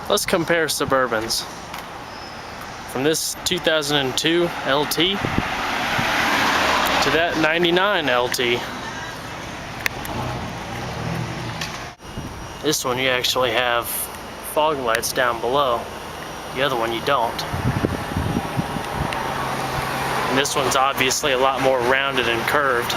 Let's compare Suburbans. From this 2002 LT to that 99 LT. This one you actually have fog lights down below. The other one you don't. And this one's obviously a lot more rounded and curved.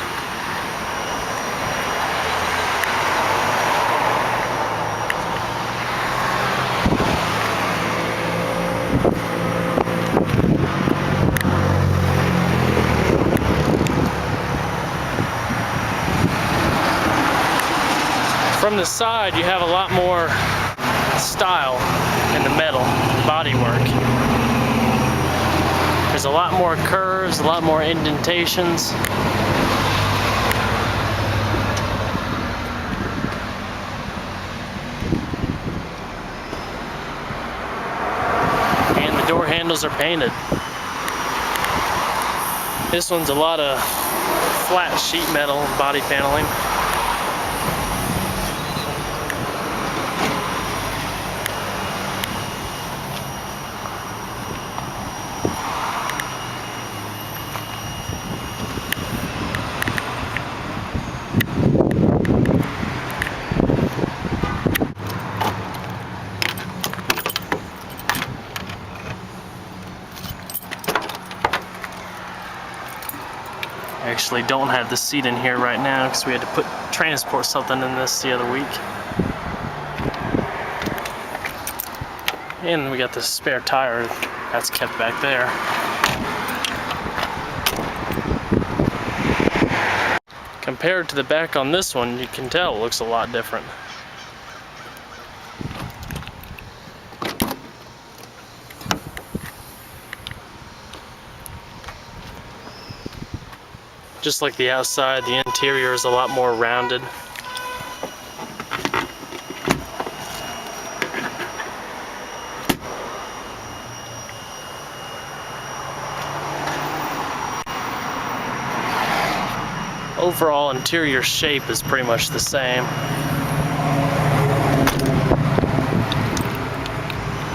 From the side, you have a lot more style in the metal bodywork. There's a lot more curves, a lot more indentations. And the door handles are painted. This one's a lot of flat sheet metal body paneling. Actually don't have the seat in here right now because we had to transport something in this the other week. And we got the spare tire that's kept back there. Compared to the back on this one, you can tell it looks a lot different. Just like the outside, the interior is a lot more rounded. Overall interior shape is pretty much the same.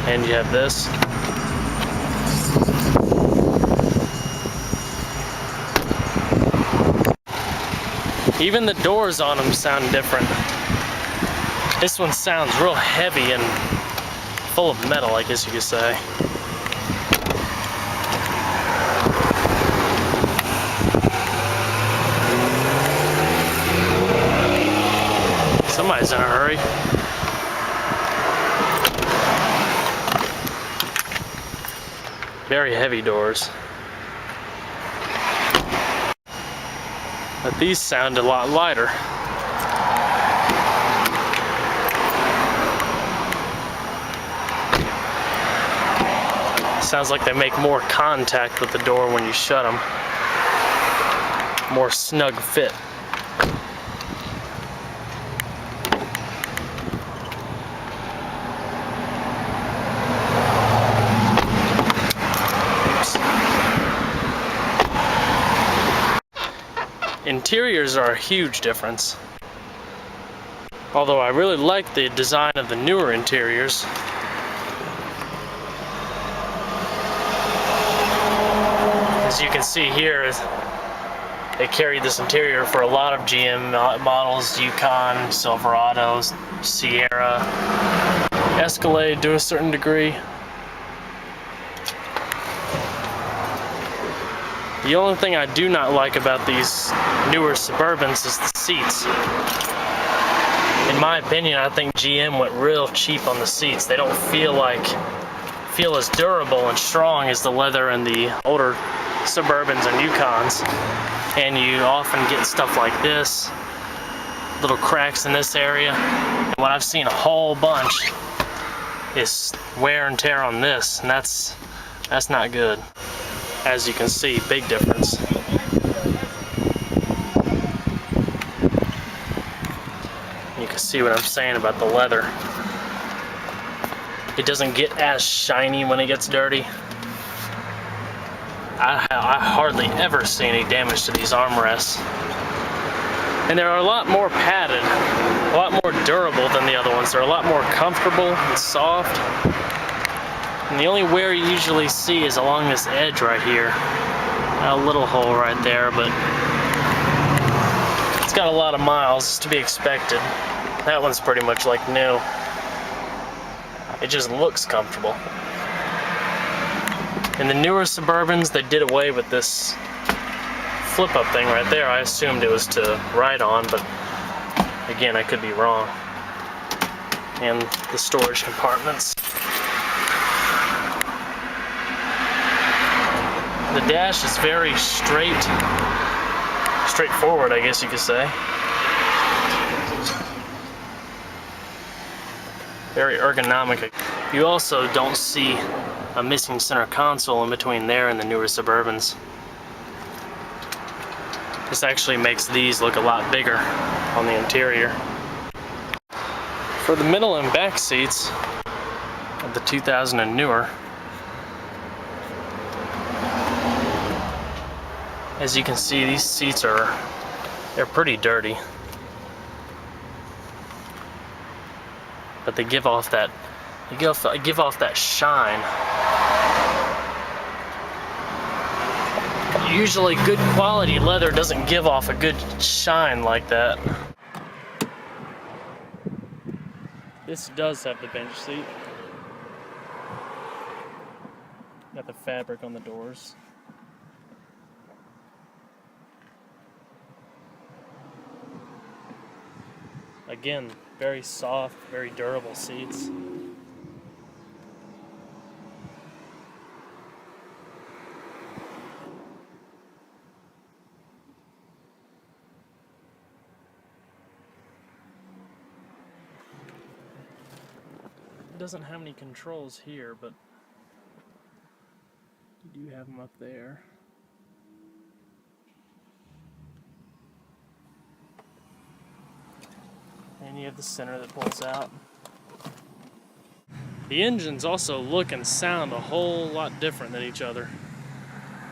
And you have this. Even the doors on them sound different. This one sounds real heavy and full of metal, I guess you could say. Somebody's in a hurry. Very heavy doors. But these sound a lot lighter. Sounds like they make more contact with the door when you shut them. More snug fit. Interiors are a huge difference. Although I really like the design of the newer interiors. As you can see here, they carried this interior for a lot of GM models, Yukon, Silverados, Sierra, Escalade to a certain degree. The only thing I do not like about these newer Suburbans is the seats. In my opinion, I think GM went real cheap on the seats. They don't feel as durable and strong as the leather in the older Suburbans and Yukons. And you often get stuff like this, little cracks in this area. And what I've seen a whole bunch is wear and tear on this, and that's not good. As you can see, big difference. You can see what I'm saying about the leather. It doesn't get as shiny when it gets dirty. I hardly ever see any damage to these armrests. And they're a lot more padded a lot more durable than the other ones. They're a lot more comfortable and soft. And the only wear you usually see is along this edge right here. A little hole right there, but it's got a lot of miles to be expected. That one's pretty much like new. It just looks comfortable. In the newer Suburbans, they did away with this flip-up thing right there. I assumed it was to ride on, but again, I could be wrong. And the storage compartments. The dash is very straightforward, I guess you could say. Very ergonomic. You also don't see a missing center console in between there and the newer Suburbans. This actually makes these look a lot bigger on the interior. For the middle and back seats of the 2000 and newer, as you can see, these seats they're pretty dirty. But they give off that shine. Usually good quality leather doesn't give off a good shine like that. This does have the bench seat. Got the fabric on the doors. Again, very soft, very durable seats. It doesn't have any controls here, but you do have them up there. And you have the center that pulls out. The engines also look and sound a whole lot different than each other.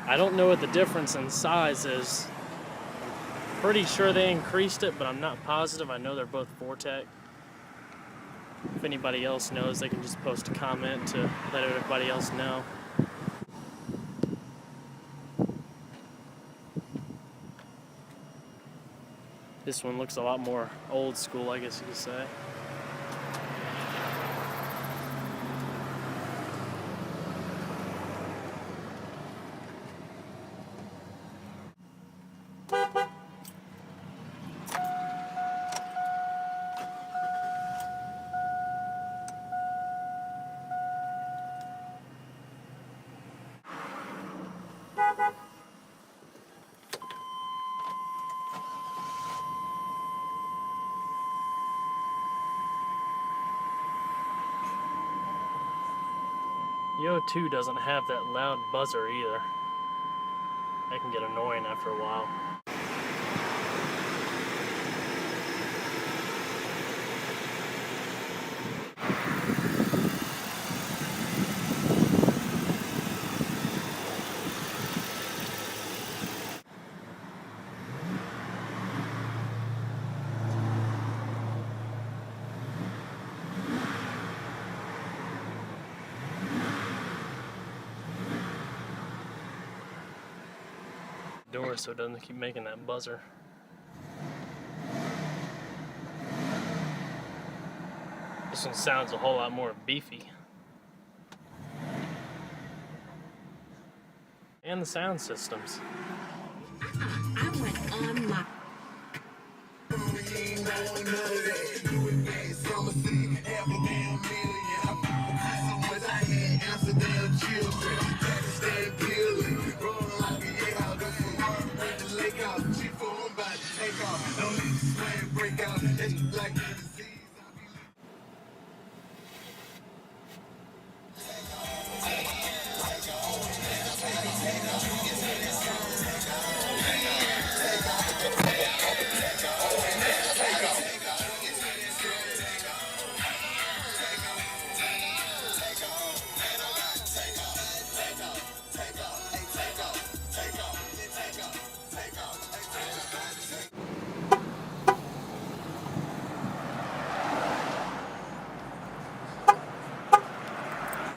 I don't know what the difference in size is. I'm pretty sure they increased it, but I'm not positive. I know they're both Vortec. If anybody else knows, they can just post a comment to let everybody else know. This one looks a lot more old school, I guess you could say. The O2 doesn't have that loud buzzer either. That can get annoying after a while. Door so it doesn't keep making that buzzer. This one sounds a whole lot more beefy. And the sound systems. I went on my